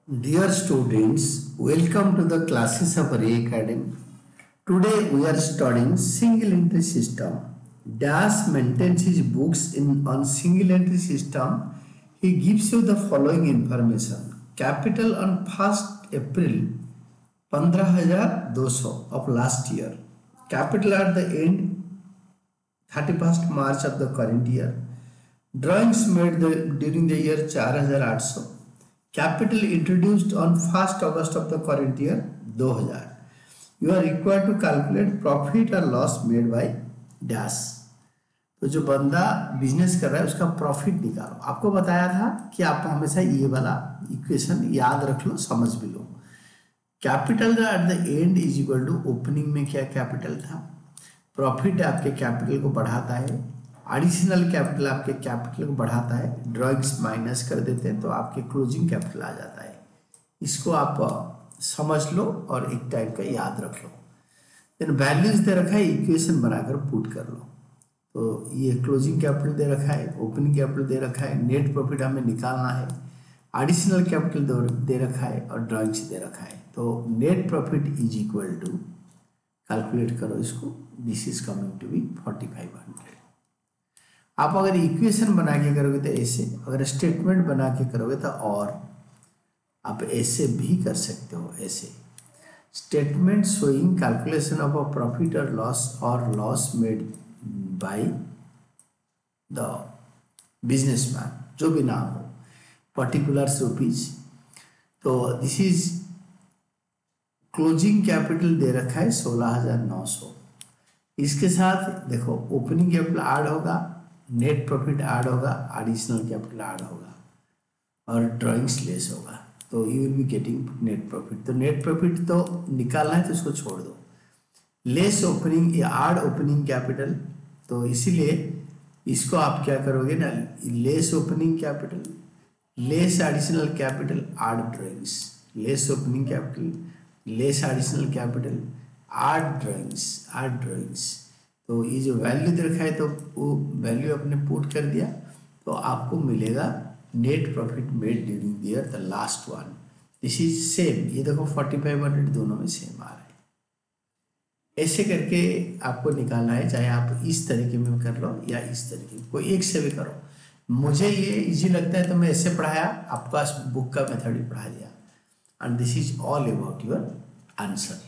Dear students, welcome to the classes of Ray Academy. Today we are studying single entry system. Dash maintains his books on single entry system. He gives you the following information. Capital on 1st April 15,200 of last year. Capital at the end 31st March of the current year. Drawings made during the year 4,800. Capital introduced on 1st August of the current year 2000. You are required to calculate profit or loss made by dash. तो जो बंदा business कर रहा है उसका profit निकालो। आपको बताया था कि आप हमेशा ये वाला इक्वेशन याद रख लो, समझ भी लो। Capital at the end is equal to opening में क्या कैपिटल था, प्रॉफिट आपके कैपिटल को बढ़ाता है, एडिशनल कैपिटल आपके कैपिटल को बढ़ाता है, ड्रॉइंग्स माइनस कर देते हैं तो आपके क्लोजिंग कैपिटल आ जाता है। इसको आप समझ लो और एक टाइप का याद रख लो। देन वैल्यूज दे रखा है, इक्वेशन बनाकर पुट कर लो। तो ये क्लोजिंग कैपिटल दे रखा है, ओपनिंग कैपिटल दे रखा है, नेट प्रॉफिट हमें निकालना है, एडिशनल कैपिटल दे रखा है और ड्रॉइंग्स दे रखा है। तो net profit is equal to, calculate करो इसको, this is coming to be 4500। आप अगर इक्वेशन बना के करोगे तो ऐसे, अगर स्टेटमेंट बना के करोगे तो और आप ऐसे भी कर सकते हो। ऐसे statement showing calculation of a profit और loss made by the businessman, जो भी नाम हो, पर्टिकुलर्स रुपीज। तो दिस इज क्लोजिंग कैपिटल दे रखा है 16,900। इसके साथ देखो ओपनिंग कैपिटल ऐड होगा, नेट प्रॉफिट ऐड होगा, एडिशनल कैपिटल ऐड होगा और ड्रॉइंग्स लेस होगा। तो you will be getting net profit. तो नेट प्रॉफिट तो निकालना है तो इसको छोड़ दो। लेस ओपनिंग या ऐड ओपनिंग कैपिटल, तो इसीलिए इसको आप क्या करोगे ना, less opening capital, less additional capital, add drawings, less opening capital, less additional capital, add drawings. तो ये जो वैल्यू दे रखा है तो वो वैल्यू आपने पुट कर दिया तो आपको मिलेगा net profit made during the year, the last one. This is same, ये देखो 4500 दोनों में सेम आ रहा है। ऐसे करके आपको निकालना है, चाहे आप इस तरीके में कर लो या इस तरीके में, कोई एक से भी करो। मुझे ये इजी लगता है तो मैं ऐसे पढ़ाया, आपका बुक का मेथड ही पढ़ा दिया। And this is all about your answer.